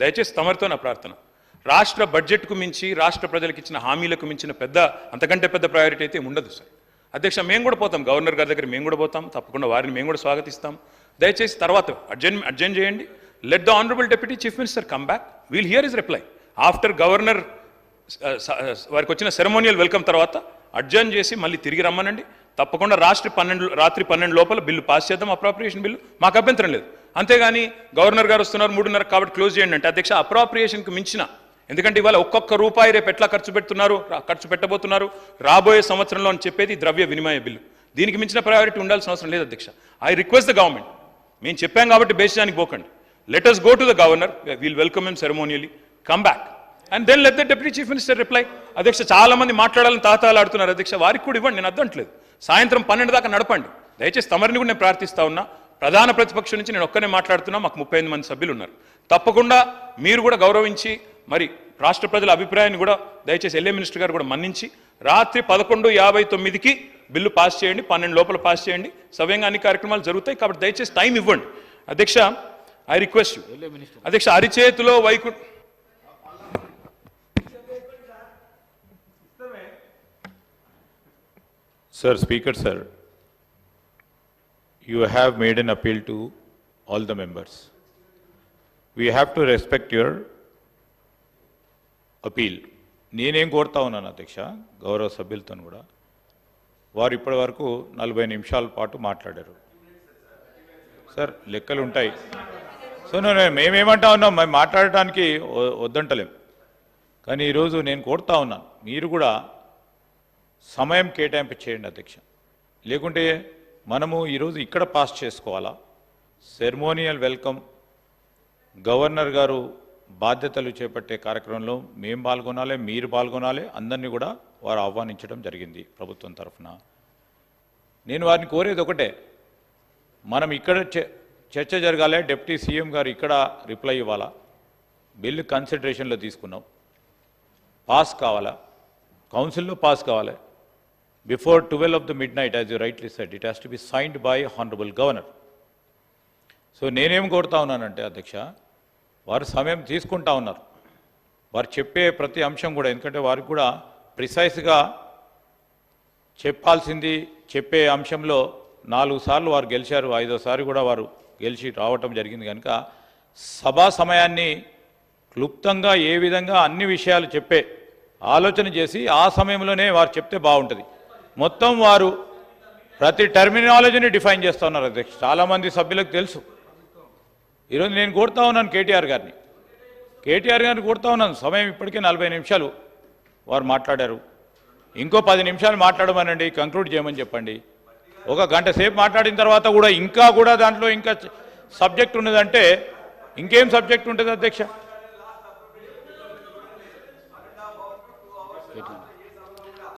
దయచేసి తమరితో నా ప్రార్థన. రాష్ట్ర బడ్జెట్కు మించి రాష్ట్ర ప్రజలకు ఇచ్చిన హామీలకు మించిన అంతకంటే పెద్ద ప్రయారిటీ అయితే ఉండదు సార్. అధ్యక్ష, మేము కూడా పోతాం, గవర్నర్ గారి దగ్గర మేము కూడా పోతాం, తప్పకుండా వారిని మేము కూడా స్వాగతిస్తాం. దయచేసి తర్వాత అడ్జెంట్ చేయండి. Let the honourable deputy chief minister come back, we'll hear his reply after governor వారికి వచ్చిన సెరమోనియల్ వెల్కమ్ తర్వాత అడ్జర్న్ చేసి మళ్ళీ తిరిగి రమ్మనండి. తప్పకుండా రాత్రి 12 లోపల బిల్లు పాస్ చేద్దాం, అప్రాప్రియేషన్ బిల్లు, మాకు అభ్యంతరం లేదు. అంతేగాని గవర్నర్ గారు వస్తున్నారు 3:30 కాబట్టి క్లోజ్ చేయండి అంటే అధ్యక్ష, అప్రాప్రియేషన్కి మించిన, ఎందుకంటే ఇవాళ ఒక్కొక్క రూపాయి రేపు ఎట్లా ఖర్చు పెట్టబోతున్నారు రాబోయే సంవత్సరంలో అని చెప్పేది ద్రవ్య వినిమయ బిల్లు. దీనికి మించిన ప్రయారిటీ ఉండాల్సిన అవసరం లేదు అధ్యక్ష. ఐ రిక్వెస్ట్ ద గవర్నమెంట్, మేము చెప్పాం కాబట్టి బేసిదానికి పోకండి. Let us go to the governor, we'll welcome him ceremonially, come back and then let the deputy chief minister reply. అధ్యక్ష, చాలా మంది మాట్లాడాలని తాతాలాడుతున్నారు అధ్యక్ష, వారికి కూడా ఇవ్వండి, నేను అర్థంట్లేదు. సాయంత్రం 12 దాకా నడపండి. దయచేసి తమరిని కూడా నేను ప్రార్థిస్తా ఉన్నా. ప్రధాన ప్రతిపక్షం నుంచి నేను ఒక్కనే మాట్లాడుతున్నా, మాకు 35 మంది సభ్యులు ఉన్నారు. తప్పకుండా మీరు కూడా గౌరవించి మరి రాష్ట్ర ప్రజల అభిప్రాయాన్ని కూడా దయచేసి ఎల్ఏ మినిస్టర్ గారు కూడా మన్నించి రాత్రి 11:59కి బిల్లు పాస్ చేయండి, 12 లోపల పాస్ చేయండి. సవ్యంగా అన్ని కార్యక్రమాలు జరుగుతాయి కాబట్టి దయచేసి టైం ఇవ్వండి. అధ్యక్ష, ఐ రిక్వెస్ట్ యూ. అధ్యక్ష, అరిచేతిలో Sir, Speaker, sir, you have made an appeal to all the members. We have to respect your appeal. నేనేం కోరుతా ఉన్నాను అధ్యక్ష, గౌరవ సభ్యులతో కూడా, వారు ఇప్పటి వరకు 40 నిమిషాల పాటు మాట్లాడారు. సార్, లెక్కలు ఉంటాయి. సో మేమేమంటా ఉన్నాం, మేము మాట్లాడటానికి వద్దంటలేం. కానీ ఈరోజు నేను కోరుతా ఉన్నాను, మీరు కూడా సమయం కేటాయింపు చేయండి అధ్యక్ష. లేకుంటే మనము ఈరోజు ఇక్కడ పాస్ చేసుకోవాలా? సెరమోనియల్ వెల్కమ్, గవర్నర్ గారు బాధ్యతలు చేపట్టే కార్యక్రమంలో మేము పాల్గొనాలి, మీరు పాల్గొనాలి, అందరినీ కూడా వారు ఆహ్వానించడం జరిగింది ప్రభుత్వం తరఫున. నేను వారిని కోరేది ఒకటే, మనం ఇక్కడ చర్చ జరగాలి, డిప్యూటీ సీఎం గారు ఇక్కడ రిప్లై ఇవ్వాలా, బిల్లు కన్సిడరేషన్లో తీసుకున్నాం, పాస్ కావాలా, కౌన్సిల్లో పాస్ కావాలి. Before 12 of the midnight, as you rightly said, it has to be signed by Honorable Governor. So నేనేం కోరుతా ఉన్నానంటే అధ్యక్ష, వారు సమయం తీసుకుంటా ఉన్నారు. వారు చెప్పే ప్రతి అంశం కూడా, ఎందుకంటే వారికి కూడా ప్రిసైజ్గా చెప్పాల్సింది చెప్పే అంశంలో 4 సార్లు వారు గెలిచారు, 5వసారి కూడా వారు గెలిచి రావటం జరిగింది. కనుక సభా సమయాన్ని క్లుప్తంగా ఏ విధంగా అన్ని విషయాలు చెప్పే ఆలోచన చేసి ఆ సమయంలోనే వారు చెప్తే బాగుంటుంది. మొత్తం వారు ప్రతి టర్మినాలజీని డిఫైన్ చేస్తూ ఉన్నారు అధ్యక్ష, చాలామంది సభ్యులకు తెలుసు. ఈరోజు నేను కోరుతా ఉన్నాను కేటీఆర్ గారిని కోరుతా ఉన్నాను, సమయం ఇప్పటికే 40 నిమిషాలు వారు మాట్లాడారు, ఇంకో 10 నిమిషాలు మాట్లాడమనండి, కంక్లూడ్ చేయమని చెప్పండి. 1 గంట సేపు మాట్లాడిన తర్వాత కూడా ఇంకా దాంట్లో ఇంకా సబ్జెక్ట్ ఉన్నదంటే ఇంకేం సబ్జెక్ట్ ఉంటుంది అధ్యక్ష?